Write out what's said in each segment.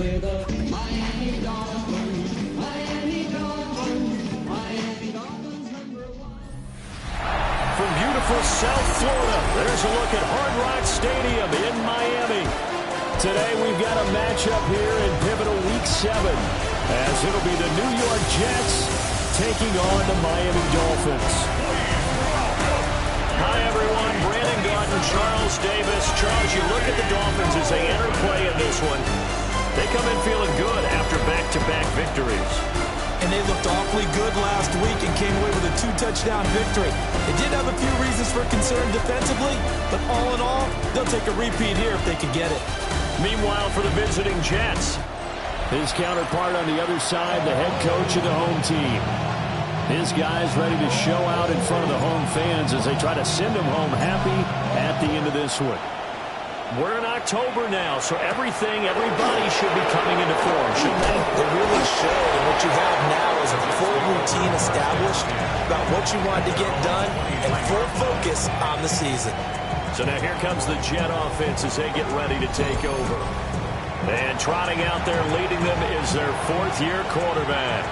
We're the Miami Dolphins, Miami Dolphins, Miami Dolphins #1. From beautiful South Florida, there's a look at Hard Rock Stadium in Miami. Today we've got a matchup here in pivotal Week 7, as it'll be the New York Jets taking on the Miami Dolphins. Hi everyone, Brandon Gauton, Charles Davis. Charles, you look at the Dolphins as they enter play in this one. They come in feeling good after back-to-back victories. And they looked awfully good last week and came away with a 2-touchdown victory. They did have a few reasons for concern defensively, but all in all, they'll take a repeat here if they can get it. Meanwhile, for the visiting Jets, his counterpart on the other side, the head coach of the home team. His guys ready to show out in front of the home fans as they try to send them home happy at the end of this one. We're in October now, so everybody should be coming into form, shouldn't they? They really should, and what you have now is a full routine established about what you want to get done and full focus on the season. So now here comes the Jet offense as they get ready to take over. And trotting out there leading them is their fourth-year quarterback.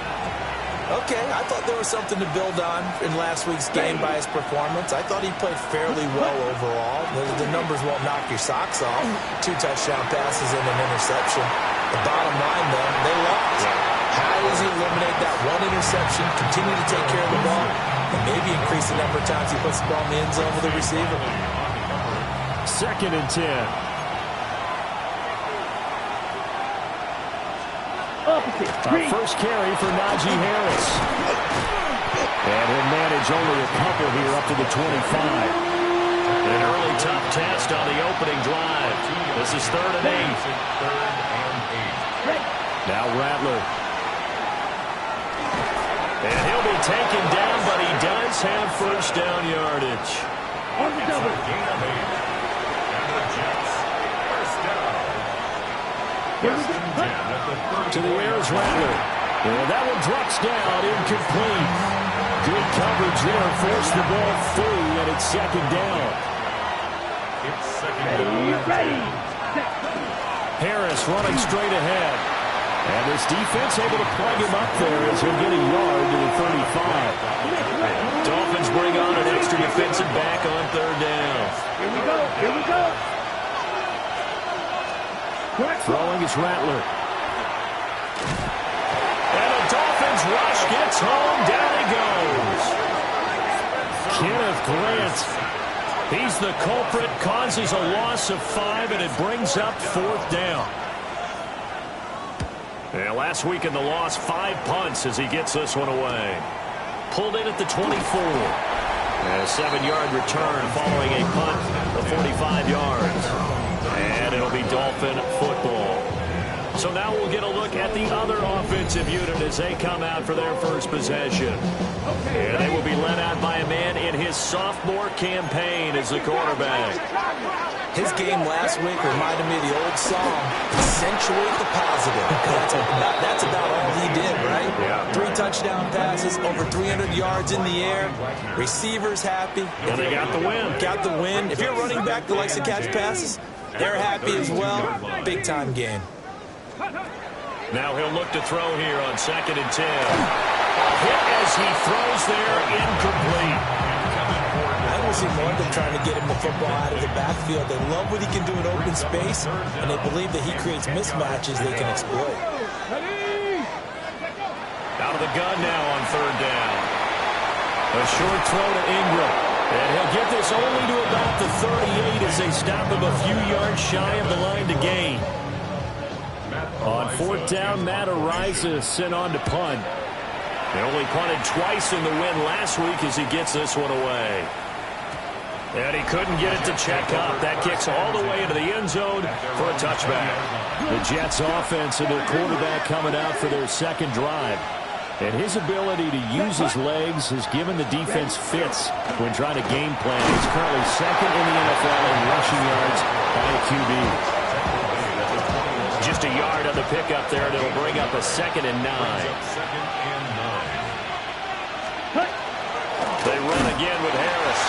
Okay, I thought there was something to build on in last week's game by his performance. I thought he played fairly well overall. The numbers won't knock your socks off. 2 touchdown passes and an interception. The bottom line, though, they lost. How does he eliminate that one interception, continue to take care of the ball, and maybe increase the number of times he puts the ball in the end zone with the receiver? 2nd and 10. Our first carry for Najee Harris. And he'll manage only a couple here up to the 25. An early tough test on the opening drive. This is 3rd and 8. Now Rattler. And he'll be taken down, but he does have first down yardage. On the double. To the air is Rattler. And that one drops down, incomplete. Good coverage there, forced the ball free, and it's 2nd down. Ready. Harris running straight ahead. And this defense able to plug him up there as he'll get a yard to the 35. Dolphins bring on an extra defensive back on 3rd down. Here we go. Throwing is Rattler. And the Dolphins rush gets home. Down he goes. Kenneth Grant. He's the culprit. Causes a loss of 5, and it brings up 4th down. And last week in the loss, 5 punts as he gets this one away. Pulled in at the 24. And a 7-yard return following a punt of 45 yards. And it'll be Dolphin football. So now we'll get a look at the other offensive unit as they come out for their first possession. And they will be led out by a man in his sophomore campaign as the quarterback. His game last week reminded me of the old song, accentuate the positive. That's about all he did, right? Yeah. 3 touchdown passes, over 300 yards in the air. Receivers happy. And they got the win. Got the win. If you're running back that likes to catch passes, they're happy as well. Big-time game. Now he'll look to throw here on 2nd and 10. A hit as he throws there, incomplete. I will see more of them trying to get him the football out of the backfield. They love what he can do in open space, and they believe that he creates mismatches they can exploit. Out of the gun now on 3rd down. A short throw to Ingram. And he'll get this only to about the 38 as they stop him a few yards shy of the line to gain. On 4th down, Matt Araiza sent on to punt. They only punted twice in the win last week as he gets this one away. And he couldn't get it to check up. That kicks all the way into the end zone for a touchback. The Jets offense and their quarterback coming out for their 2nd drive. And his ability to use his legs has given the defense fits when trying to game plan. He's currently 2nd in the NFL in rushing yards by a QB. Just a yard on the pickup there, and it'll bring up a 2nd and 9. They run again with Harris.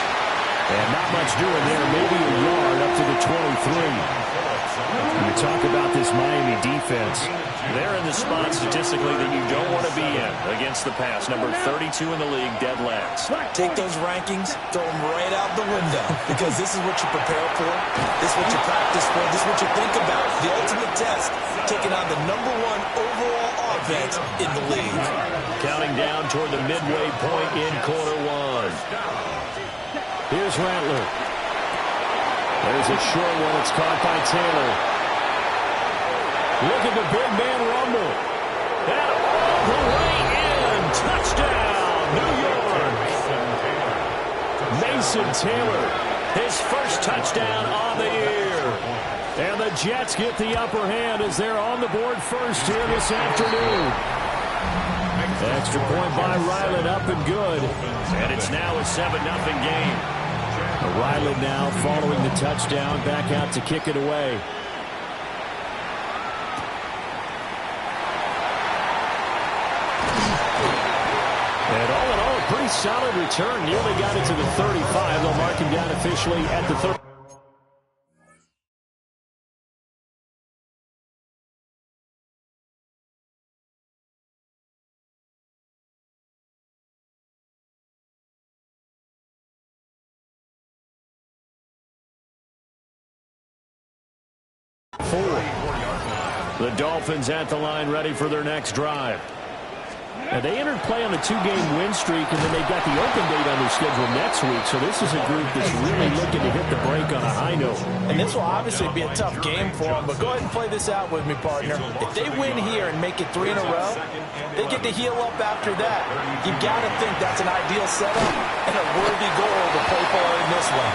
And not much doing there, maybe a yard up to the 23. talk about this Miami defense. They're in the spot statistically that you don't want to be in against the pass. Number 32 in the league, dead last. Take those rankings, throw them right out the window, because this is what you prepare for. This is what you practice for. This is what you think about. The ultimate test, taking on the #1 overall offense in the league. Counting down toward the midway point in quarter one. Here's Rattler. There's a short one. It's caught by Taylor. Look at the big man rumble. And all the way in. Touchdown, New York. Mason Taylor, his first touchdown on the year. And the Jets get the upper hand as they're on the board first here this afternoon. Extra point by Ryland, up and good. And it's now a 7-0 game. Ryland now following the touchdown, back out to kick it away. And all in all, a pretty solid return. Nearly got it to the 35. They'll mark him down officially at the 30. The Dolphins at the line, ready for their next drive. Now, they entered play on a 2-game win streak, and then they've got the open date on their schedule next week. So this is a group that's really looking to hit the break on a high note. And this will obviously be a tough game for them, but go ahead and play this out with me, partner. If they win here and make it 3 in a row, they get to heal up after that. You've got to think that's an ideal setup and a worthy goal to play for in this one.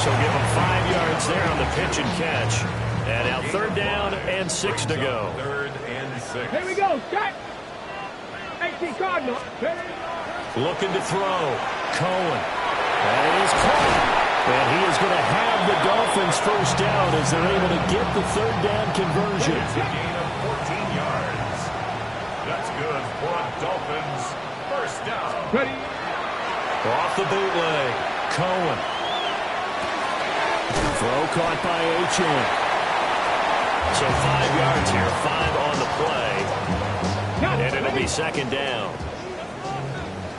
So give them 5 yards there on the pitch and catch. And now 3rd down and 6 to go. 3rd and 6. Here we go. Shot. 18 Cardinal. Looking to throw. Cohen. That is caught. And he is going to have the Dolphins first down as they're able to get the 3rd down conversion. It's a gain of 14 yards. That's good for a Dolphins first down. Ready. Off the bootleg. Cohen. Throw caught by Achane. So 5 yards here, 5 on the play. And it'll be 2nd down.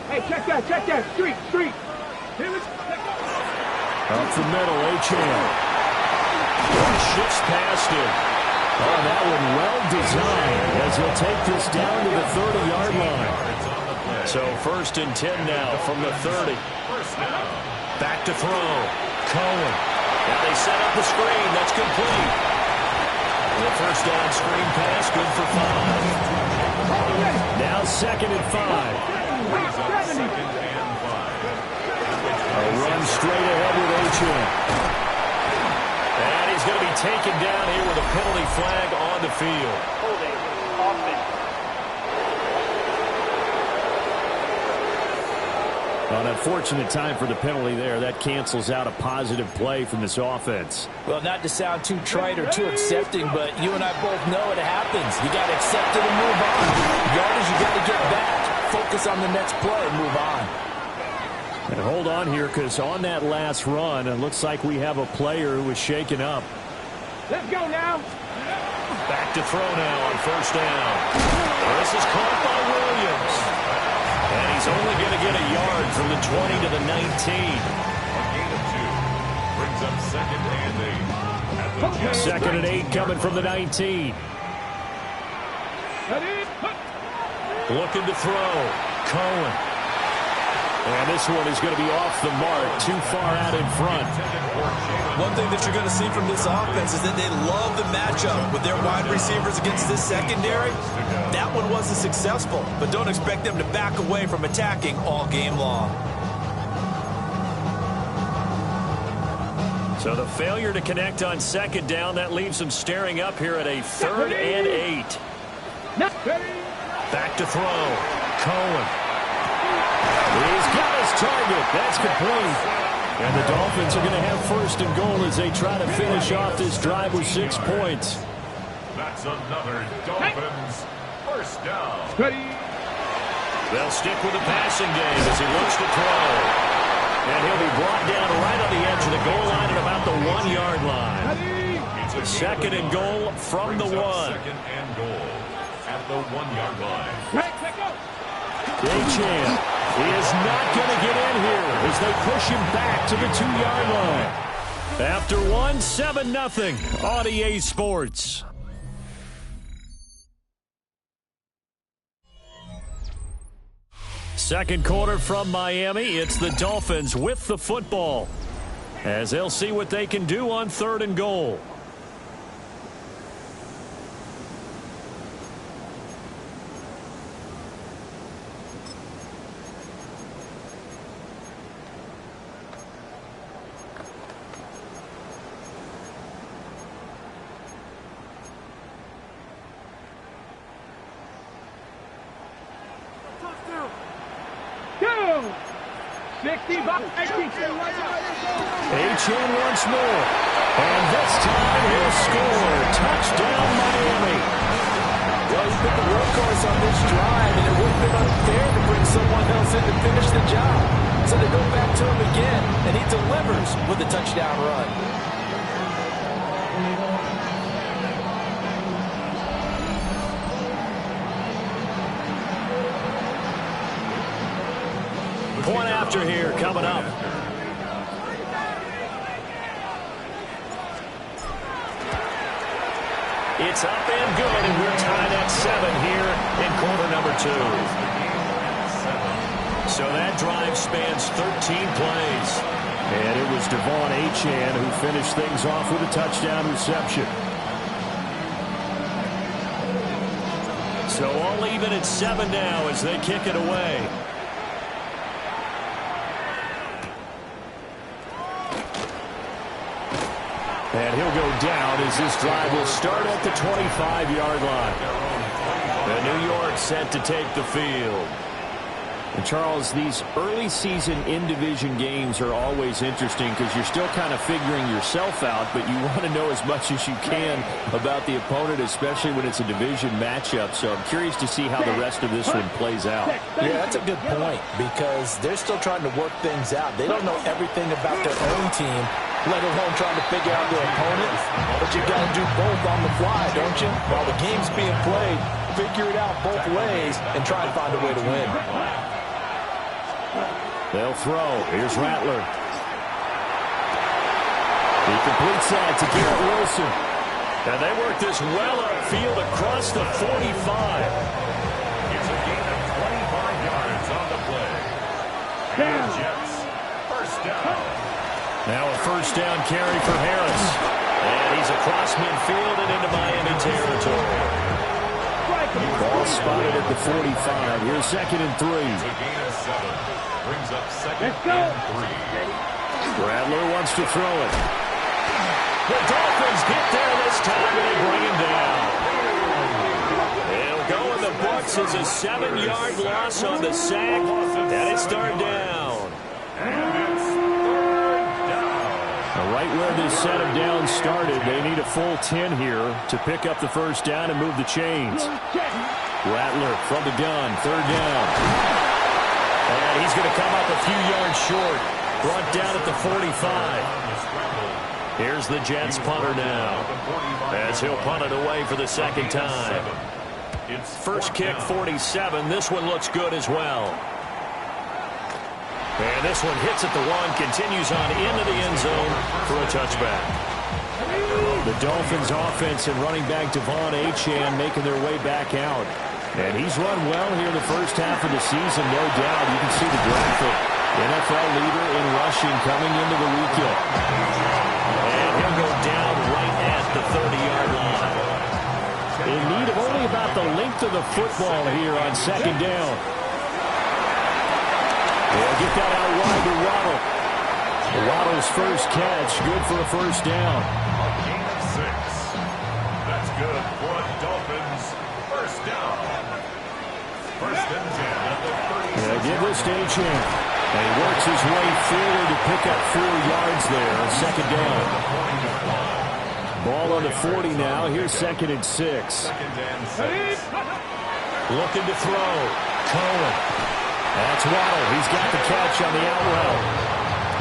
Hey, check that. Street. Up the middle, Achane. Shifts past him. Oh, that one well designed as he'll take this down to the 30-yard line. So 1st and 10 now from the 30. Back to throw. Cohen. Now they set up the screen. That's complete. The first down screen pass, good for 5. Now 2nd and 5. A run straight ahead with Achane. And he's going to be taken down here with a penalty flag on the field. Holding offense. An unfortunate time for the penalty there. That cancels out a positive play from this offense. Well, not to sound too trite or too accepting, but you and I both know it happens. You got to accept it and move on. Yardage, you got to get back. Focus on the next play and move on. And hold on here, because on that last run, it looks like we have a player who was shaken up. Let's go now. Back to throw now on 1st down. This is caught by Williams. And he's only going to get a yard from the 20 to the 19. A gain of 2 brings up 2nd and 8. 2nd and 8 coming from the 19. Looking to throw. Cohen. And this one is going to be off the mark, too far out in front. One thing that you're going to see from this offense is that they love the matchup with their wide receivers against this secondary. That one wasn't successful, but don't expect them to back away from attacking all game long. So the failure to connect on 2nd down, that leaves them staring up here at a 3rd and 8. Back to throw. Cohen. He's got his target. That's complete. And the Dolphins are going to have 1st and goal as they try to finish off this drive with 6 points. That's another Dolphins first down. They'll stick with the passing game as he looks to throw. And he'll be brought down right on the edge of the goal line at about the 1-yard line. Second and goal from the 1. Second and goal at the 1-yard line. Achane is not going to get in here as they push him back to the 2-yard line. After 1, 7-0 on EA Sports. Second quarter from Miami. It's the Dolphins with the football as they'll see what they can do on 3rd and goal. Achane once more. And this time he'll score. Touchdown, Miami. Well, he's been the workhorse on this drive, and it would have been unfair to bring someone else in to finish the job. So they go back to him again, and he delivers with a touchdown run. Point after here coming up. It's up and good, and we're tied at 7 here in quarter number 2. So that drive spans 13 plays. And it was Devon Achane who finished things off with a touchdown reception. So all even at 7 now as they kick it away. And he'll go down as this drive will start at the 25-yard line. And New York set to take the field. And Charles, these early season in-division games are always interesting because you're still kind of figuring yourself out, but you want to know as much as you can about the opponent, especially when it's a division matchup. So I'm curious to see how the rest of this one plays out. Yeah, that's a good point because they're still trying to work things out. They don't know everything about their own team, let alone trying to figure out their opponent. But you got to do both on the fly, don't you? While the game's being played, figure it out both ways and try and find a way to win. They'll throw. Here's Rattler. He completes that to Garrett Wilson. And they work this well upfield across the 45. It's a gain of 25 yards on the play. And Jets, first down. Now a first down carry for Harris. And he's across midfield and into Miami territory. Ball spotted at the 45. Here's 2nd and 3. It's a gain of 7. Brings up 2nd and 3. Rattler wants to throw it. The Dolphins get there this time and they bring him down. It'll go in the books as a 7-yard loss on the sack. And it's third down. And it's third down. Right where this set of downs started, they need a full 10 here to pick up the first down and move the chains. Rattler from the gun, third down. And he's going to come up a few yards short. Brought down at the 45. Here's the Jets punter now as he'll punt it away for the second time. First kick, 47. This one looks good as well. And this one hits at the 1, continues on into the end zone for a touchback. The Dolphins offense and running back Devon Achane making their way back out. And he's run well here the first half of the season, no doubt. You can see the graphic. NFL leader in rushing coming into the weekend. And he'll go down right at the 30-yard line. In need of only about the length of the football here on second down. They'll get that out wide to Waddle. Waddle's first catch, good for a first down. A gain of 6. That's good for a Dolphins first down. First and 10 at the 30. Yeah, give this to Achane. And he works his way forward to pick up 4 yards there on second down. Ball on the 40 now. Here's 2nd and 6. Second and 6. Looking to throw. Cohen. That's Waddle. He's got the catch on the out route.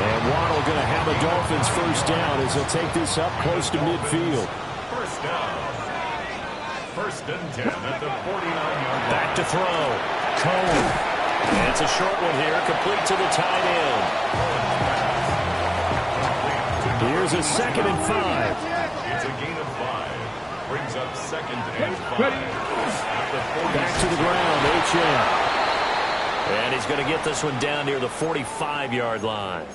And Waddle going to have a Dolphins first down as he'll take this up close to midfield. First down. First and 10 at the 49-yard line. Back to throw. Cohen. And it's a short one here, complete to the tight end. Here's a 2nd and 5. It's a gain of 5. Brings up 2nd and 5. Back to the ground, H.M. And he's going to get this one down near the 45-yard line.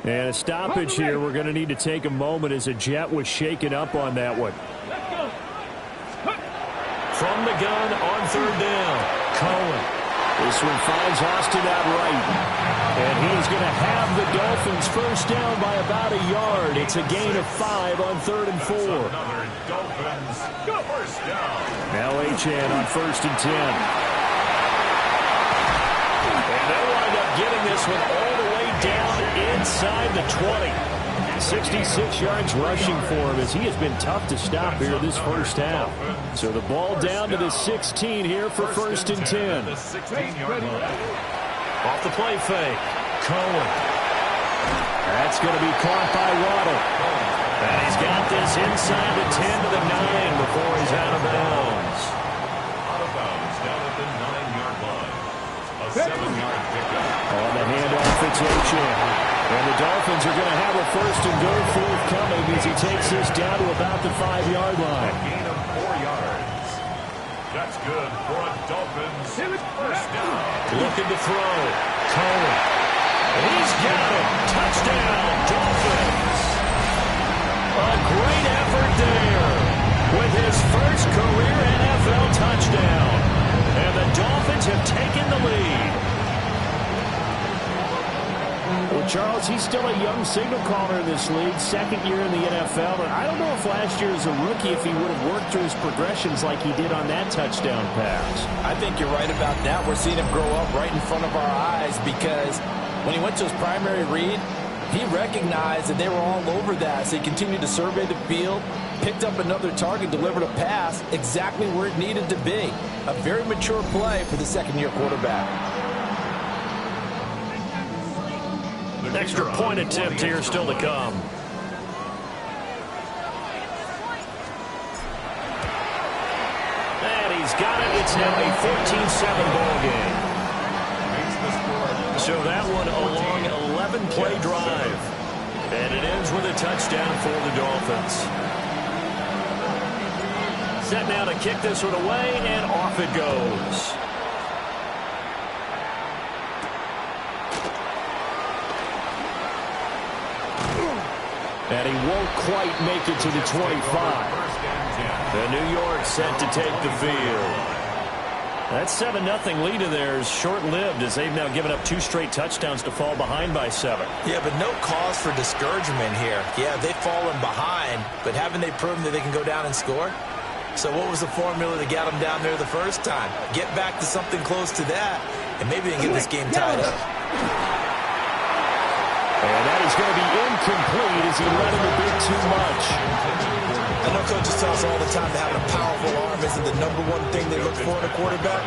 And a stoppage here. We're going to need to take a moment as a Jet was shaken up on that one. From the gun on 3rd down. Cohen. This one finds Austin out right. And he's going to have the Dolphins first down by about a yard. It's a gain of 5 on 3rd and 4. Another Dolphins first down. Now Achane on 1st and 10. And they'll wind up getting this one all the way down inside the 20. 66 yards rushing for him as he has been tough to stop here this first half. So the ball down to the 16 here for 1st and 10. The 16-yard line. Off the play fake. Cohen. That's going to be caught by Waddle. And he's got this inside the 10 to the 9 before he's out of bounds. Out of bounds down at the 9-yard line. A 7-yard pickup. On the handoff, it's Achane. And the Dolphins are going to have a 1st and goal forthcoming as he takes this down to about the 5-yard line. Gain of 4 yards. That's good for a Dolphins first down. Looking to throw. Cohen. He's got it. Touchdown, Dolphins. A great effort there with his first career NFL touchdown. And the Dolphins have taken the lead. Well, Charles, he's still a young signal caller in this league, 2nd year in the NFL. And I don't know if last year as a rookie, if he would have worked through his progressions like he did on that touchdown pass. I think you're right about that. We're seeing him grow up right in front of our eyes because when he went to his primary read, he recognized that they were all over that. So he continued to survey the field, picked up another target, delivered a pass exactly where it needed to be. A very mature play for the 2nd-year quarterback. Extra point attempt here still to come. And he's got it. It's now a 14-7 ball game. So that one a long 11-play drive. And it ends with a touchdown for the Dolphins. Set now to kick this one away, and off it goes. And he won't quite make it to the 25. The New York set to take the field. That 7-0 lead of theirs short-lived as they've now given up 2 straight touchdowns to fall behind by 7. Yeah, but no cause for discouragement here. Yeah, they've fallen behind, but haven't they proven that they can go down and score? So what was the formula that got them down there the first time? Get back to something close to that, and maybe they can get this game tied up. And that is going to be incomplete as he let him a bit too much. I know coaches tell us all the time that having a powerful arm isn't the #1 thing they look for in a quarterback.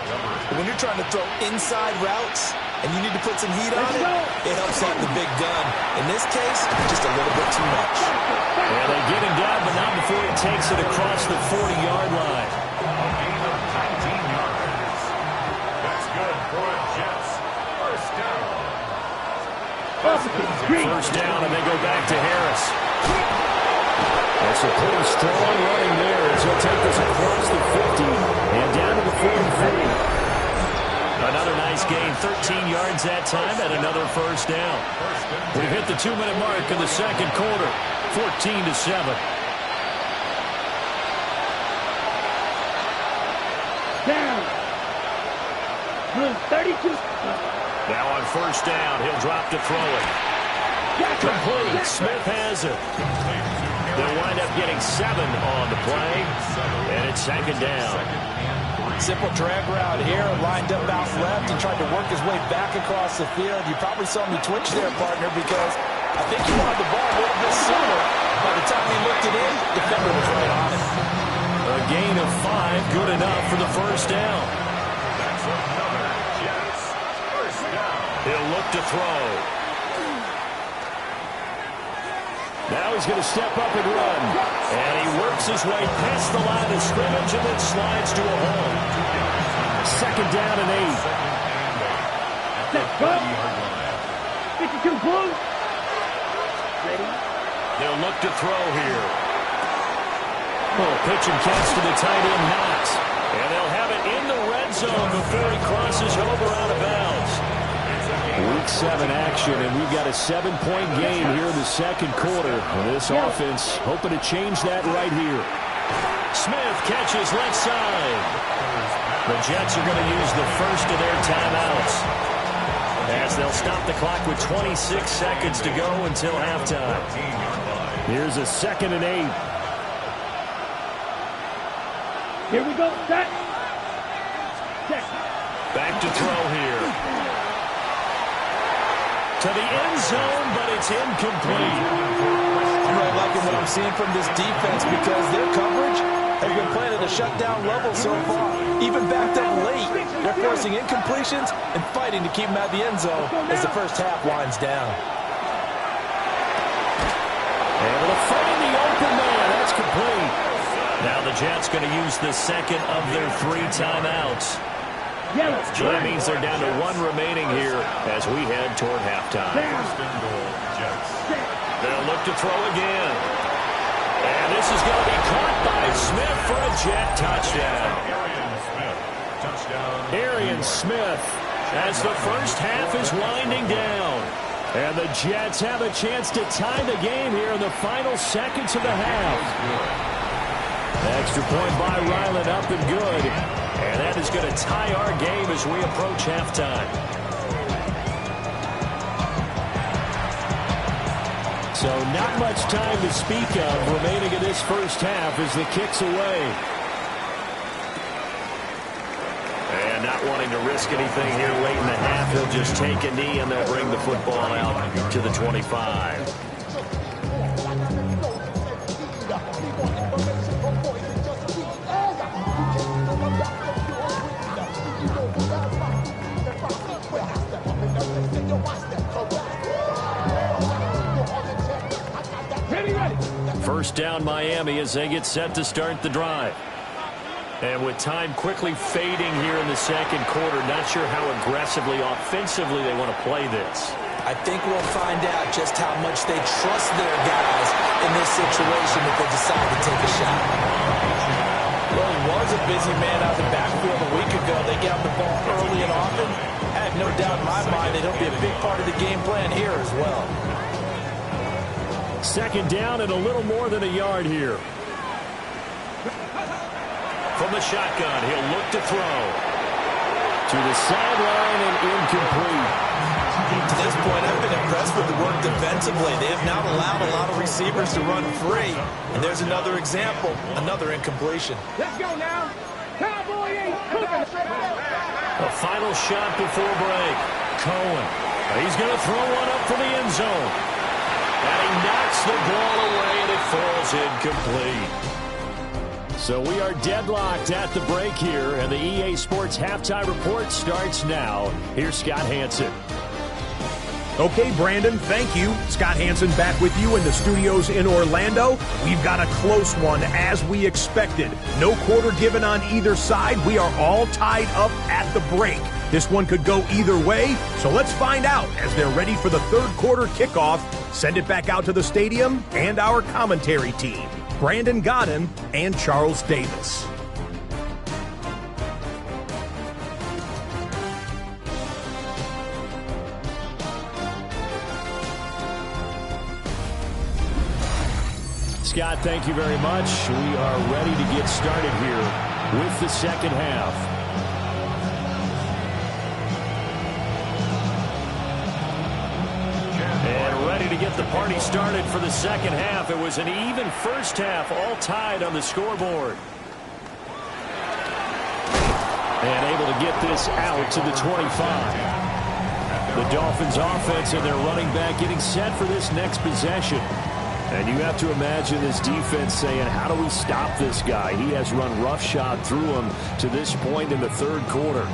But when you're trying to throw inside routes and you need to put some heat on it, it helps out the big gun. In this case, just a little bit too much. Yeah, they get him down, but not before he takes it across the 40-yard line. A gain of 19 yards. That's good for a Jets first down. First down, and they go back to Harris. That's a pretty strong running there as he'll take this across the 50 and down to the 43. Another nice gain, 13 yards that time, and another first down. We've hit the 2-minute mark in the 2nd quarter, 14-7. Down. 32. Now on first down, he'll drop to throw it. Complete. Smith has it. They'll wind up getting 7 on the play, and it's 2nd down. Simple drag route here, lined up out left. He tried to work his way back across the field. You probably saw me twitch there, partner, because I think he wanted the ball a little bit sooner. By the time he looked it in, the defender was right on it. A gain of 5, good enough for the first down. That's another Jets first down. He'll look to throw. Now he's going to step up and run. And he works his way past the line of scrimmage and then slides to a hole. Second down and 8. Let's go. 52 blue. Ready? They'll look to throw here. Oh, pitch and catch to the tight end, Knox. And they'll have it in the red zone before he crosses over out of bounds. Week 7 action, and we've got a 7-point game here in the second quarter. And this offense hoping to change that right here. Smith catches left side. The Jets are going to use the first of their timeouts, as they'll stop the clock with 26 seconds to go until halftime. Here's a 2nd and 8. Here we go. Set. Check. Back to throw here. To the end zone, but it's incomplete. I'm really liking what I'm seeing from this defense because their coverage has been playing at a shutdown level so far. Even backed up late, they're forcing incompletions and fighting to keep them out of the end zone as the first half winds down. Able to find the open man. That's complete. Now the Jets going to use the second of their 3 timeouts. So that means they're down to 1 remaining here as we head toward halftime. They'll look to throw again. And this is going to be caught by Smith for a Jet touchdown. Arian Smith as the first half is winding down. And the Jets have a chance to tie the game here in the final seconds of the half. Extra point by Ryland, up and good. And that is going to tie our game as we approach halftime. So not much time to speak of remaining in this first half as the kick's away. And not wanting to risk anything here late in the half, he'll just take a knee and they'll bring the football out to the 25. First down Miami as they get set to start the drive. And with time quickly fading here in the second quarter, not sure how aggressively, offensively they want to play this. I think we'll find out just how much they trust their guys in this situation if they decide to take a shot. Well, he was a busy man out the backfield a week ago. They got the ball early and often. I have no doubt in my mind that he'll be a big part of the game plan here as well. Second down and a little more than a yard here. From the shotgun, he'll look to throw. To the sideline and incomplete. To this point, I've been impressed with the work defensively. They have not allowed a lot of receivers to run free. And there's another example, another incompletion. Let's go now. Cowboy ain't cooking. A final shot before break. Cohen. He's going to throw one up for the end zone. And he knocks the ball away, and it falls incomplete. So we are deadlocked at the break here, and the EA Sports Halftime Report starts now. Here's Scott Hanson. Okay, Brandon, thank you. Scott Hanson back with you in the studios in Orlando. We've got a close one, as we expected. No quarter given on either side. We are all tied up at the break. This one could go either way, so let's find out as they're ready for the third quarter kickoff. Send it back out to the stadium and our commentary team, Brandon Godden and Charles Davis. Scott, thank you very much. We are ready to get started here with the second half. And ready to get the party started for the second half. It was an even first half, all tied on the scoreboard. And able to get this out to the 25. The Dolphins offense and their running back getting set for this next possession. And you have to imagine this defense saying, how do we stop this guy? He has run roughshod through him to this point in the third quarter.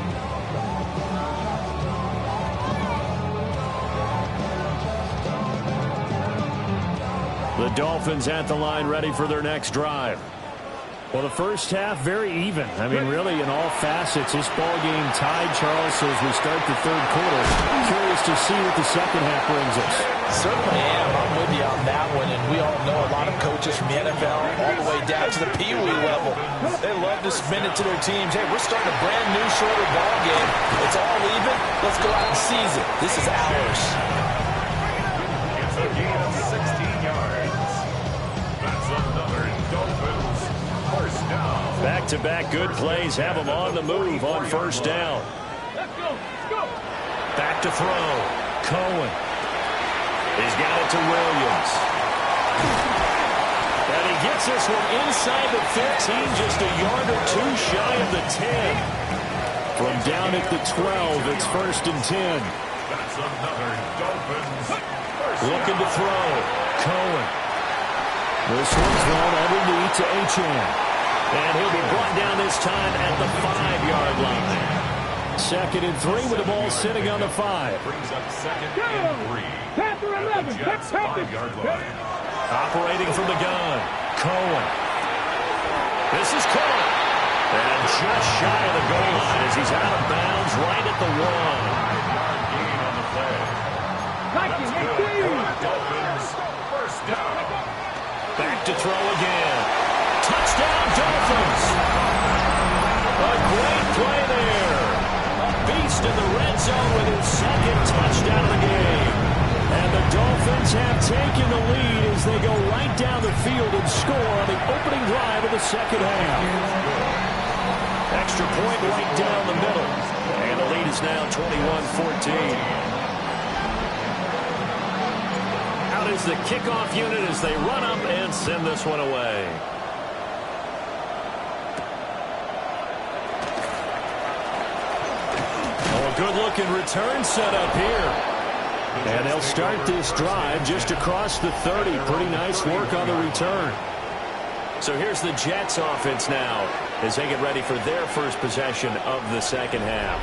The Dolphins at the line, ready for their next drive. Well, the first half, very even. I mean, really, in all facets, this ball game tied, Charles, so as we start the third quarter. Curious to see what the second half brings us. Certainly am. I'm with you on that one, and we all know a lot of coaches from the NFL all the way down to the Pee Wee level. They love to spin it to their teams. Hey, we're starting a brand new, shorter ball game. It's all even. Let's go out and seize it. This is ours. It's a gain of 16 yards. That's another Dolphins first down. Back-to-back good plays have them on the move on first down. Let's go. Let's go. Back to throw. Cohen. He's got it to Williams. And he gets this one inside the 15, just a yard or two shy of the 10. From down at the 12, it's 1st and 10. That's another Dolphins first Looking down. to throw. Cohen. This one's thrown underneath to Achane. And he'll be brought down this time at the 5-yard line. 2nd and 3 with the ball sitting on the 5. Brings up 2nd and 3. Panther At 11. the Jets' 5-yard line. Operating from the gun. Cohen. This is caught. And just shy of the goal line as he's out of bounds right at the 1. 5-yard gain on the play. Vikings, That's good. Dolphins first down. Back to throw again. Touchdown, Dolphins. A great play there. A beast in the red zone with his 2nd touchdown of the game. And the Dolphins have taken the lead as they go right down the field and score on the opening drive of the second half. Extra point right down the middle. And the lead is now 21-14. Out is the kickoff unit as they run up and send this one away. Oh, a good-looking return set up here. And they'll start this drive just across the 30. Pretty nice work on the return. So here's the Jets offense now as they get ready for their first possession of the second half.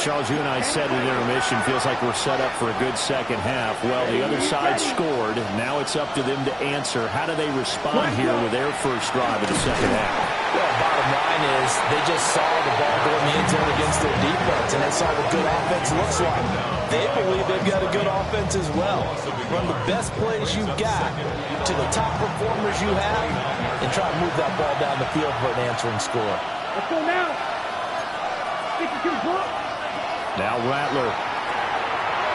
Charles, you and I said in intermission, feels like we're set up for a good second half. Well, the other side scored. Now it's up to them to answer. How do they respond here with their first drive of the second half? Well, bottom line is they just saw the ball go in the end zone against their defense, and they saw what good offense looks like. They believe they've got a good offense as well. Run the best plays you've got to the top performers you have, and try to move that ball down the field for an answering score. Let's go now. 52 block. Now Rattler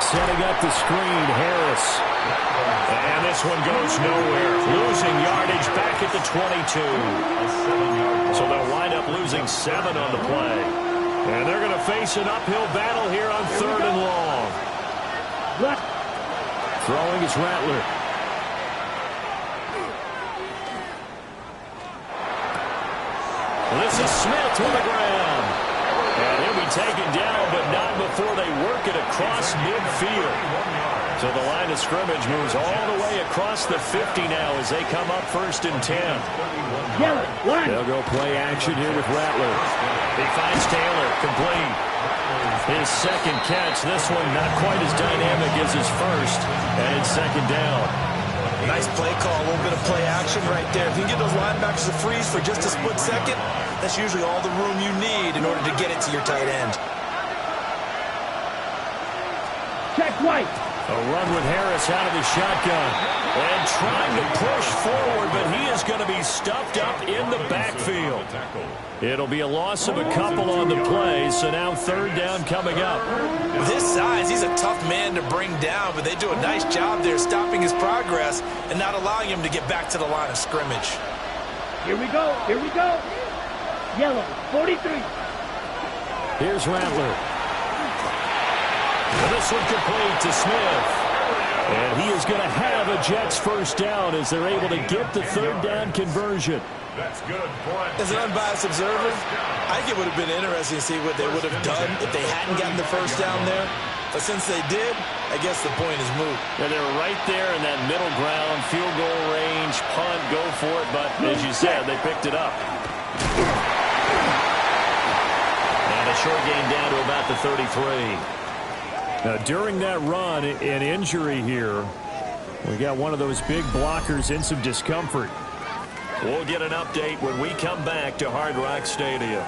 setting up the screen. Harris. And this one goes nowhere. Losing yardage back at the 22. So they'll wind up losing 7 on the play. And they're going to face an uphill battle here on 3rd and long. Throwing is Rattler. This is Smith to the ground. And he'll be taken down, but not before they work it across midfield. So the line of scrimmage moves all the way across the 50 now as they come up 1st and 10. They'll go play action here with Rattler. He finds Taylor, complete. His 2nd catch, this one not quite as dynamic as his first, and it's 2nd down. Nice play call, a little bit of play action right there. If you can get those linebackers to freeze for just a split second, that's usually all the room you need in order to get it to your tight end. Check White. A run with Harris out of the shotgun. And trying to push forward, but he is going to be stuffed up in the backfield. It'll be a loss of a couple on the play, so now 3rd down coming up. With his size, he's a tough man to bring down, but they do a nice job there stopping his progress and not allowing him to get back to the line of scrimmage. Here we go. Here we go. Yellow, 43. Here's Rattler. And this one complete to Smith. And he is going to have a Jets first down as they're able to get the 3rd down conversion. That's good point. As an unbiased observer, I think it would have been interesting to see what they would have done if they hadn't gotten the first down there. But since they did, I guess the point is moot. Yeah, they were right there in that middle ground, field goal range, punt, go for it. But as you said, they picked it up. And a short gain down to about the 33. Now, during that run, an injury here We got one of those big blockers in some discomfort. We'll get an update when we come back to Hard Rock Stadium.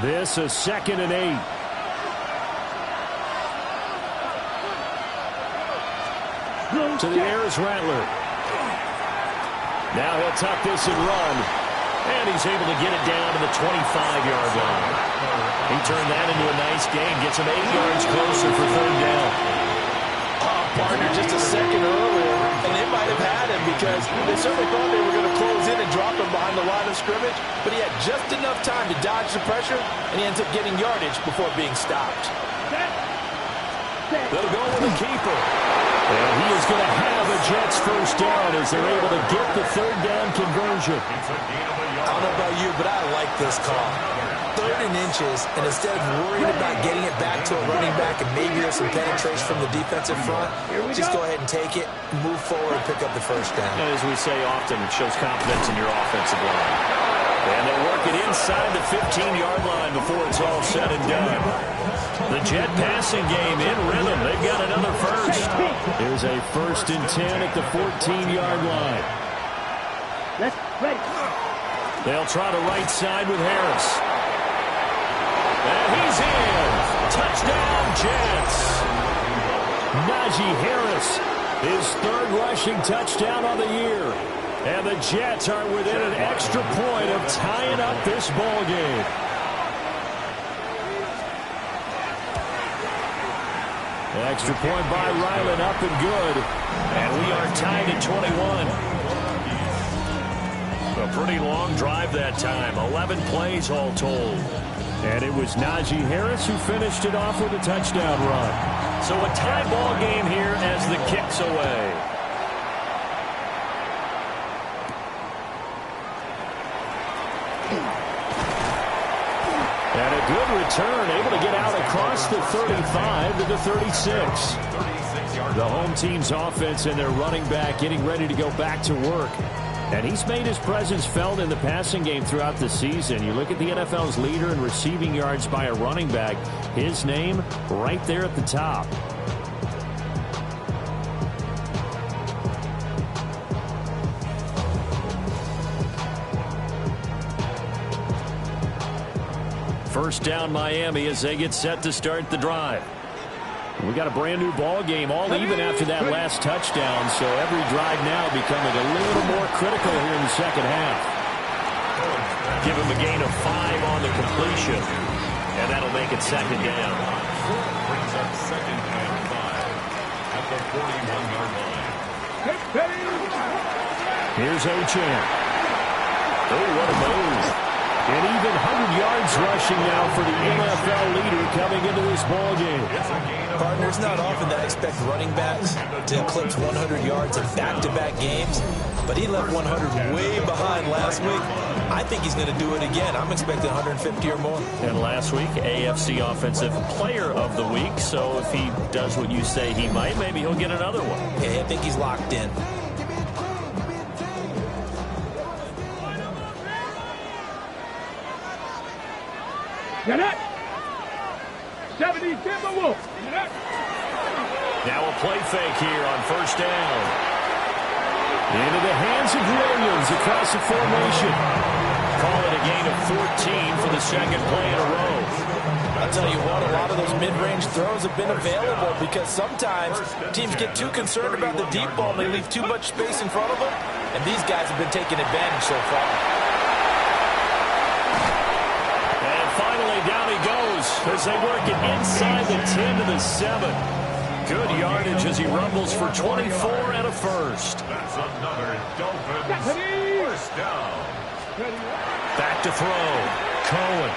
This is 2nd and 8. To the air is Rattler. Now he'll tuck this and run. And he's able to get it down to the 25-yard line. He turned that into a nice gain. Gets him 8 yards closer for 3rd down. Partner just a second earlier, and they might have had him because they certainly thought they were going to close in and drop him behind the line of scrimmage, but he had just enough time to dodge the pressure, and he ends up getting yardage before being stopped. They'll go with the keeper. And he is going to have a Jets first down as they're able to get the 3rd down conversion. I don't know about you, but I like this call. 3rd and inches, and instead of worrying about getting it back to a running back and maybe there's some penetration from the defensive front, just go ahead and take it, move forward, and pick up the first down. As we say often, it shows confidence in your offensive line. And they'll work it inside the 15-yard line before it's all said and done. The Jet passing game in rhythm. They've got another first. Here's a 1st and 10 at the 14-yard line. Let's ready. They'll try to right side with Harris. And he's in. Touchdown, Jets. Najee Harris, his 3rd rushing touchdown on the year. And the Jets are within an extra point of tying up this ball game. Extra point by Ryland, up and good. And we are tied at 21. A pretty long drive that time. 11 plays all told. And it was Najee Harris who finished it off with a touchdown run. So a tie ball game here as the kick's away. And a good return, able to get out across the 35 to the 36. The home team's offense and their running back getting ready to go back to work. And he's made his presence felt in the passing game throughout the season. You look at the NFL's leader in receiving yards by a running back, his name right there at the top. First down Miami as they get set to start the drive. We got a brand new ball game, all even after that last touchdown, so every drive now becoming a little more critical here in the second half. Give him a gain of 5 on the completion, and that'll make it 2nd down. Brings up 2nd and 5 at the 41-yard line. Here's Achane. Oh, what a move. And even 100 yards rushing now for the NFL leader coming into this ball game. Partner, it's not often that I expect running backs to eclipse 100 yards in back-to-back games, but he left 100 way behind last week. I think he's going to do it again. I'm expecting 150 or more. And last week, AFC Offensive Player of the Week, so if he does what you say he might, maybe he'll get another one. Yeah, I think he's locked in. Get it. 70 Timberwolves. Now a play fake here on first down. Into the hands of Williams across the formation. Call it a gain of 14 for the 2nd play in a row. I'll tell you what, a lot of those mid-range throws have been available because sometimes teams get too concerned about the deep ball and they leave too much space in front of them, and these guys have been taking advantage so far. And finally, down he goes as they work it inside the 10 to the 7. Good yardage as he rumbles for 24 and a first. That's another Dolphins first down. Back to throw. Cohen.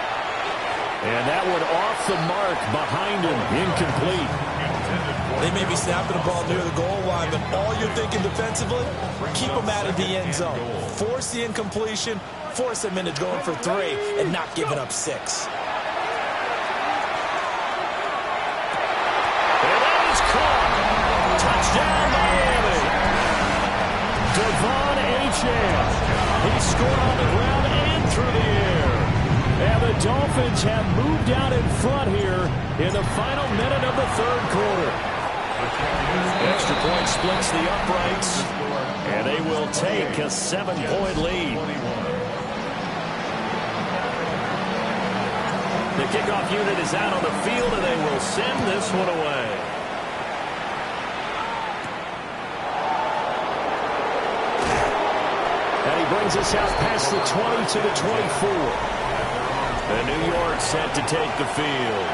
And that one off the mark behind him. Incomplete. They may be snapping the ball near the goal line, but all you're thinking defensively, keep them out of the end zone. Force the incompletion, force them into going for 3, and not giving up 6. Touchdown, Miami. Devon Achane. He scored on the ground and through the air. And the Dolphins have moved out in front here in the final minute of the third quarter. Extra point splits the uprights, and they will take a 7-point lead. The kickoff unit is out on the field, and they will send this one away. And he brings us out past the 20 to the 24. And New York set to take the field.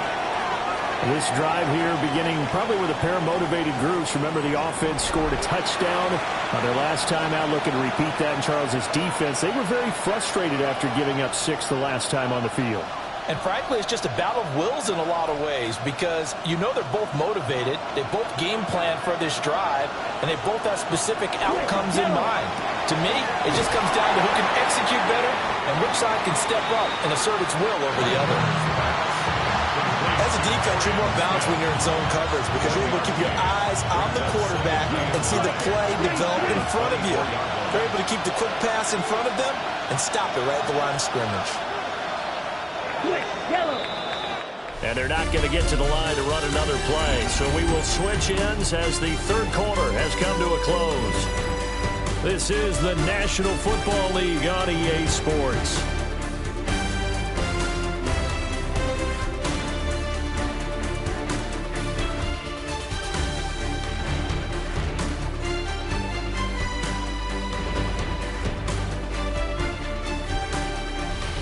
This drive here beginning probably with a pair of motivated groups. Remember, the offense scored a touchdown on their last time out, looking to repeat that in Charles's defense. They were very frustrated after giving up 6 the last time on the field. And frankly, it's just a battle of wills in a lot of ways because you know they're both motivated. They both game plan for this drive, and they both have specific outcomes in mind. To me, it just comes down to who can execute better and which side can step up and assert its will over the other. As a defense, you're more balanced when you're in zone coverage because you're able to keep your eyes on the quarterback and see the play develop in front of you. They're able to keep the quick pass in front of them and stop it right at the line of scrimmage. And they're not going to get to the line to run another play. So we will switch ends as the third quarter has come to a close. This is the National Football League on EA Sports.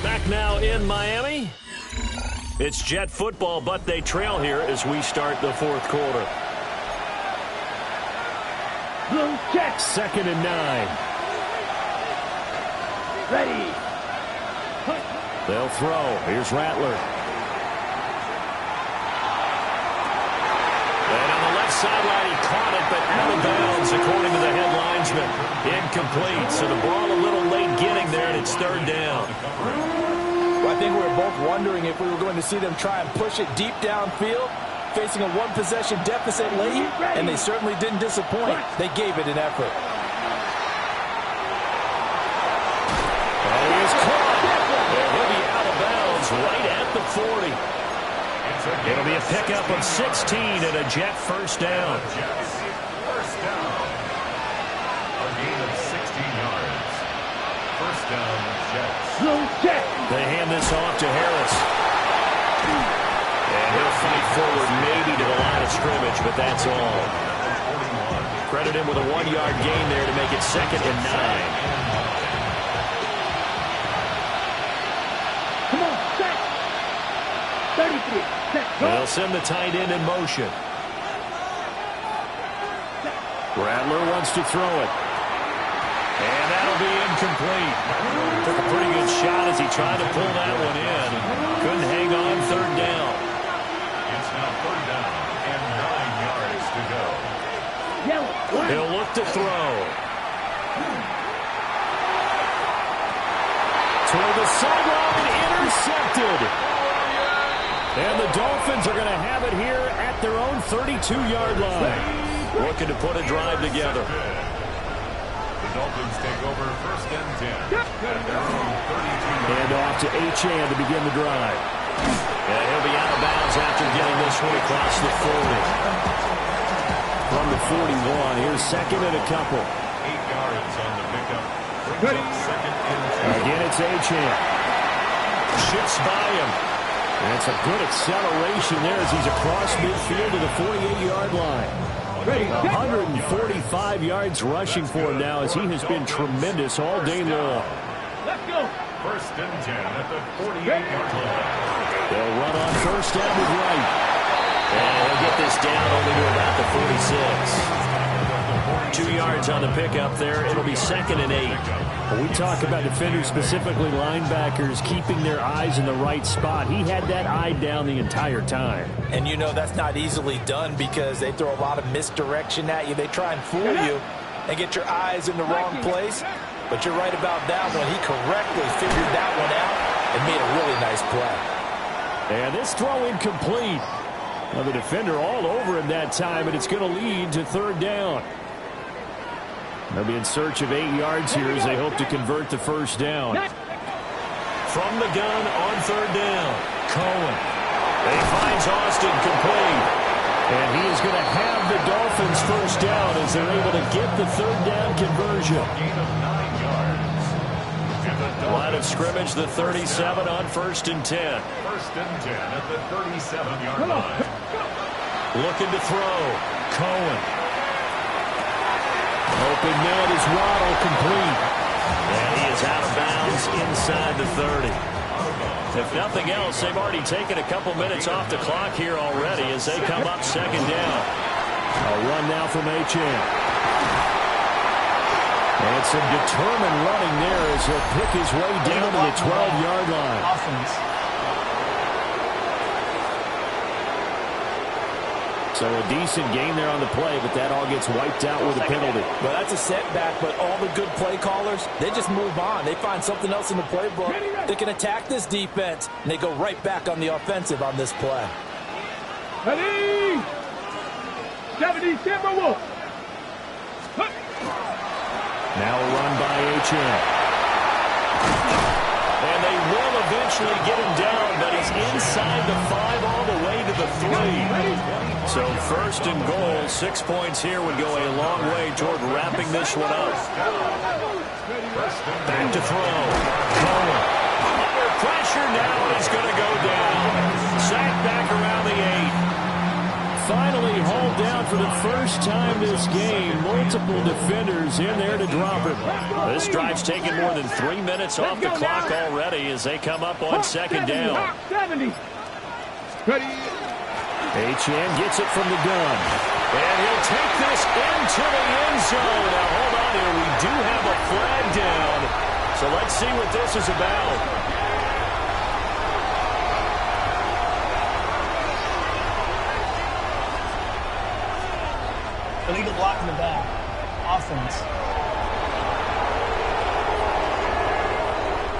Back now in Miami. It's Jet football, but they trail here as we start the fourth quarter. Blue check. 2nd and 9. Ready. They'll throw. Here's Rattler. And on the left sideline, he caught it, but out of bounds, according to the head linesman. Incomplete. So the ball a little late getting there, and it's 3rd down. Well, I think we were both wondering if we were going to see them try and push it deep downfield, facing a one-possession deficit late, and they certainly didn't disappoint. They gave it an effort. Oh, he is caught. And he'll be out of bounds right at the 40. It'll be a pickup of 16 and a Jet first down. First down. A gain of 16 yards. First down, Jets. Blue check. They hand this off to Harris. And he'll fight forward maybe to the line of scrimmage, but that's all. Credit him with a 1-yard gain there to make it 2nd and 9. Come on, set. 33. Set. Go. They'll send the tight end in motion. Rattler wants to throw it. And that'll be incomplete. Took a pretty good shot as he tried to pull that one in. Couldn't hang on. 3rd down. It's now 3rd down and 9 yards to go. Yellow. He'll look to throw. Toward the sideline, intercepted. And the Dolphins are going to have it here at their own 32-yard line. Looking to put a drive together. The Dolphins take over 1st and 10 at their own 32. And off to Achane to begin the drive. And he'll be out of bounds after getting this one across the 40. From the 41, here's 2nd and a couple. 8 yards on the pickup. Brings up 2nd and 10. Again, it's Achane. Shoots by him. And it's a good acceleration there as he's across midfield to the 48-yard line. 145 yards rushing for him now as he has been tremendous all day long. Let's go. 1st and 10 at the 48-yard line. They'll run on 1st down with Wright. And he'll get this down only to about the 46. 2 yards on the pickup there. It'll be 2nd and 8. When we talk about defenders, specifically linebackers, keeping their eyes in the right spot, he had that eye down the entire time. And you know that's not easily done because they throw a lot of misdirection at you. They try and fool you and get your eyes in the wrong place. But you're right about that one. He correctly figured that one out and made a really nice play. And this throw incomplete. Well, the defender all over him that time, and it's going to lead to 3rd down. They'll be in search of 8 yards here as they hope to convert the 1st down. from the gun on third down. Cohen. He finds Austin complete. And he is going to have the Dolphins first down as they're able to get the third down conversion. Gain of 9 yards. And the Line of scrimmage, the 37 on 1st and 10. 1st and 10 at the 37-yard line. Looking to throw. Cohen. Open net is Waddle complete. And he is out of bounds inside the 30. If nothing else, they've already taken a couple minutes off the clock here already as they come up second down. A run now from Achane. And some determined running there as he'll pick his way down to the 12-yard line. Offense. So a decent gain there on the play, but that all gets wiped out with a penalty. Well, that's a setback, but all the good play callers, they just move on. They find something else in the playbook. They can attack this defense, and they go right back on the offensive on this play. Ready? 70 Timberwolves. Now a run by Achane. And they will eventually get him down, but he's inside the 5 all the way to the 3. So 1st and goal, 6 points here would go a long way toward wrapping this one up. Back to throw. Cohen. Under pressure now, he's going to go down. Sacked back around the 8. Finally hauled down for the first time this game. Multiple defenders in there to drop him. This drive's taken more than 3 minutes off the clock already as they come up on second down. 70. Ready? Achane gets it from the gun. And he'll take this into the end zone. Now hold on here. We do have a flag down. So let's see what this is about. Illegal block in the back. Offense.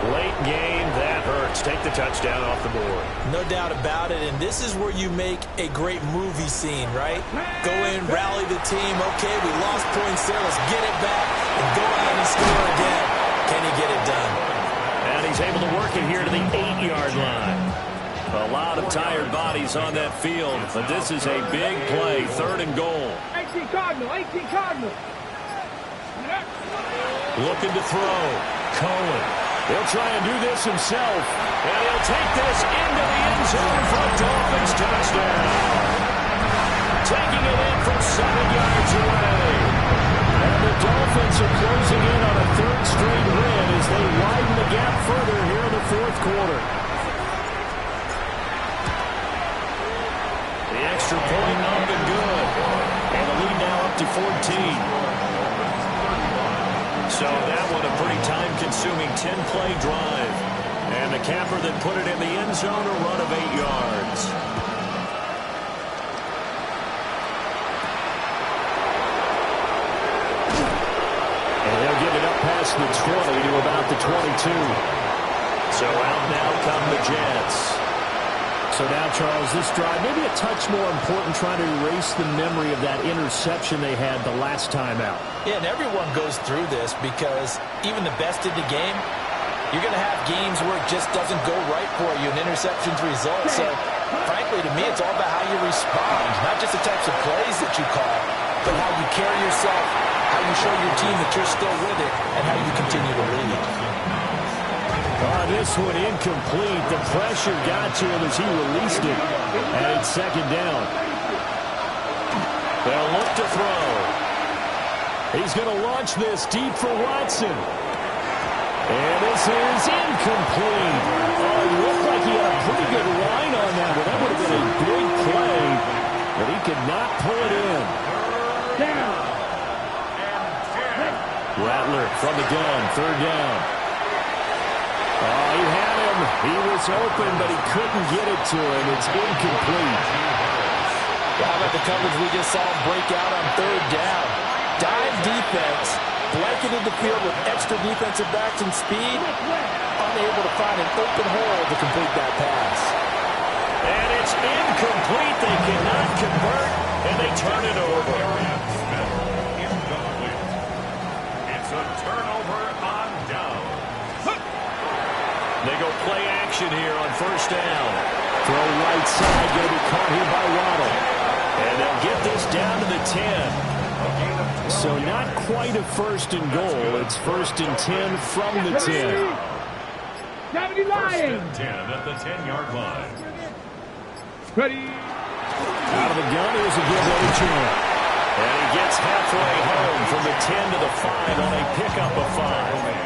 Late game, that hurts. Take the touchdown off the board. No doubt about it, and this is where you make a great movie scene, right? Go in, rally the team. Okay, we lost points there. Let's get it back and go out and score again. Can he get it done? And he's able to work it here to the 8-yard line. A lot of tired bodies on that field, but this is a big play, 3rd and goal. 18 Cardinal, 18 Cardinal. Looking to throw. Cohen. He'll try and do this himself. And he'll take this into the end zone for a Dolphins touchdown. Taking it in from 7 yards away. And the Dolphins are closing in on a 3rd straight win as they widen the gap further here in the 4th quarter. The extra point up and good. And the lead now up to 14. So that one a pretty time-consuming 10-play drive. And the capper that put it in the end zone, a run of 8 yards. And they'll get it up past the 20 to about the 22. So out now come the Jets. So now, Charles, this drive, maybe a touch more important, trying to erase the memory of that interception they had the last time out. Yeah, and everyone goes through this because even the best in the game, you're going to have games where it just doesn't go right for you, and interceptions result. So, frankly, to me, it's all about how you respond, not just the types of plays that you call, but how you carry yourself, how you show your team that you're still with it, and how you continue to lead. This one incomplete. The pressure got to him as he released it. And it's 2nd down. They'll look to throw. He's going to launch this deep for Watson. And this is incomplete. Oh, it looked like he had a pretty good line on that one. That would have been a big play. But he could not pull it in. Down. Rattler from the gun. 3rd down. Oh, he had him. He was open, but he couldn't get it to him. It's incomplete. How about the coverage we just saw him break out on 3rd down? Dive defense, blanketed the field with extra defensive backs and speed, unable to find an open hole to complete that pass. And it's incomplete. They cannot convert, and they turn it over. It's a turnover on down. They go play action here on first down. Throw right side, going to be caught here by Waddle. And they'll get this down to the 10. So not quite a first and goal. It's first and 10 from the 10. 70 First Lions. and 10 at the 10-yard line. Ready. Out of the gun, here's a giveaway chance. And he gets halfway home from the 10 to the 5 on a pickup of 5.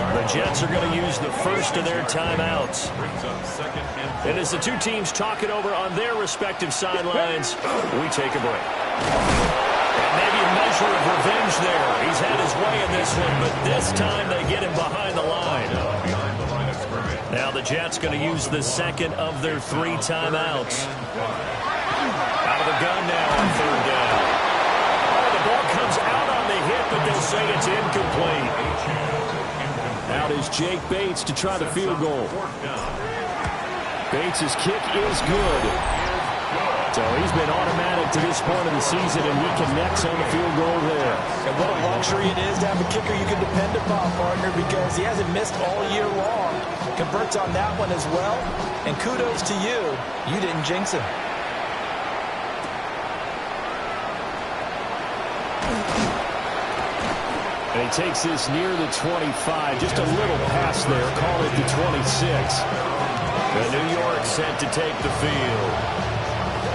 The Jets are going to use the first of their timeouts. Brings up second and And as the two teams talk it over on their respective sidelines, we take a break. And maybe a measure of revenge there. He's had his way in this one, but this time they get him behind the line. behind the line of scrimmage. Now the Jets going to use the second of their 3 timeouts. Out of the gun now on third down. Oh, the ball comes out on the hit, but they'll say it's incomplete. Out is Jake Bates to try the field goal. Bates' kick is good. So he's been automatic to this point of the season, and he connects on the field goal there. And what a luxury it is to have a kicker you can depend upon, partner, because he hasn't missed all year long. Converts on that one as well. And kudos to you. You didn't jinx him. And he takes this near the 25. Just a little pass there. Call it the 26. The New York set to take the field.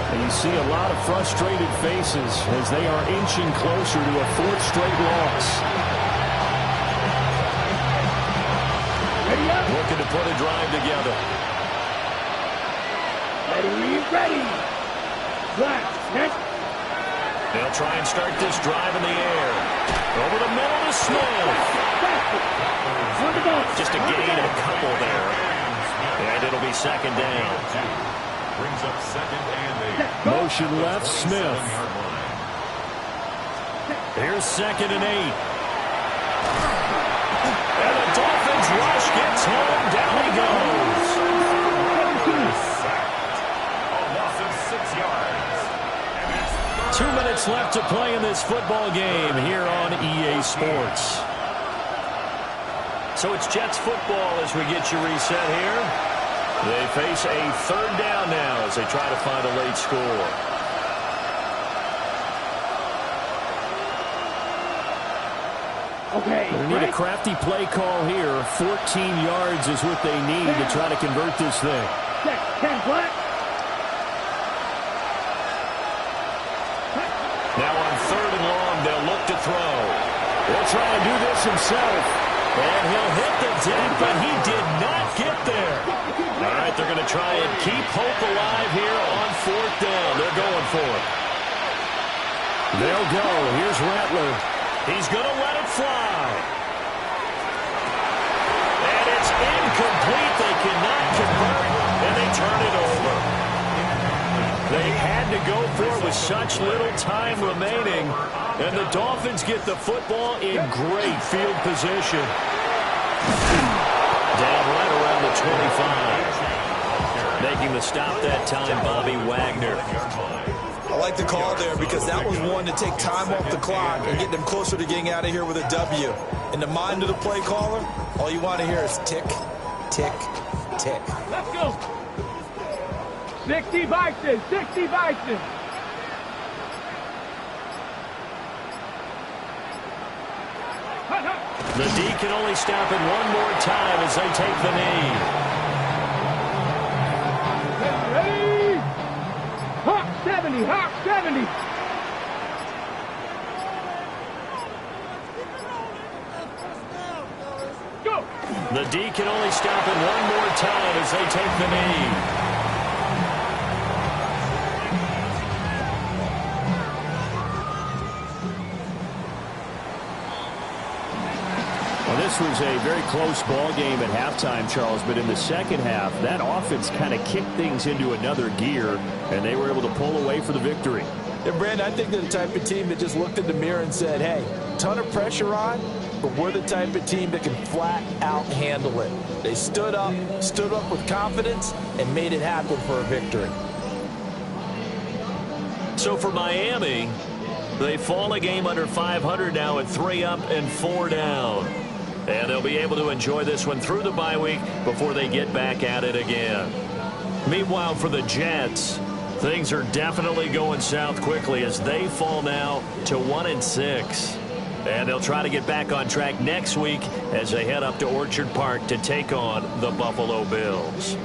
And you see a lot of frustrated faces as they are inching closer to a 4th straight loss. Ready up. Looking to put a drive together. Ready. Black. Next. They'll try and start this drive in the air. Over the middle to Smith. On the ball. Just a gain of a couple there. And it'll be second down. Brings up second and 8. Motion left, Smith. 7-yard line. Here's second and 8. And the Dolphins rush gets home. Down he goes. Sacked. A loss of 6 yards. And it's 2 minutes left to play in this football game here on EA Sports. So it's Jets football as we get you reset here. They face a third down now as they try to find a late score. Okay. They need a crafty play call here. 14 yards is what they need to try to convert this thing. Check. 10 black. Now on third and long, they'll look to throw. He'll try and do this himself. And he'll hit the deck, but he did not get there. All right, they're going to try and keep hope alive here on fourth down. They're going for it. They'll go. Here's Rattler. He's going to let it fly. And it's incomplete. They cannot convert, and they turn it over. They had to go for it with such little time remaining, and the Dolphins get the football in great field position. Down right around the 25. Making the stop that time, Bobby Wagner. I like the call there because that was one to take time off the clock and get them closer to getting out of here with a W. In the mind of the play caller, all you want to hear is tick, tick, tick. Let's go. 60 Bison. 60 Bison. The D can only stop it one more time as they take the knee. Ready. Hawk 70. Hawk 70. Go. The D can only stop it one more time as they take the knee. This was a very close ball game at halftime, Charles, but in the second half, that offense kind of kicked things into another gear, and they were able to pull away for the victory. And, Brandon, I think they're the type of team that just looked in the mirror and said, hey, ton of pressure on, but we're the type of team that can flat out handle it. They stood up with confidence, and made it happen for a victory. So for Miami, they fall a game under 500 now at 3 up and 4 down. And they'll be able to enjoy this one through the bye week before they get back at it again. Meanwhile, for the Jets, things are definitely going south quickly as they fall now to 1-6. And they'll try to get back on track next week as they head up to Orchard Park to take on the Buffalo Bills.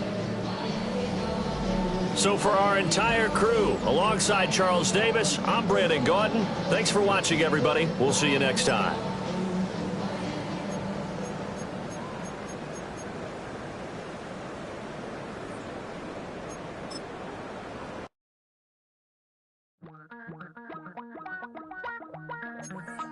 So for our entire crew, alongside Charles Davis, I'm Brandon Gaudin. Thanks for watching, everybody. We'll see you next time. Wow.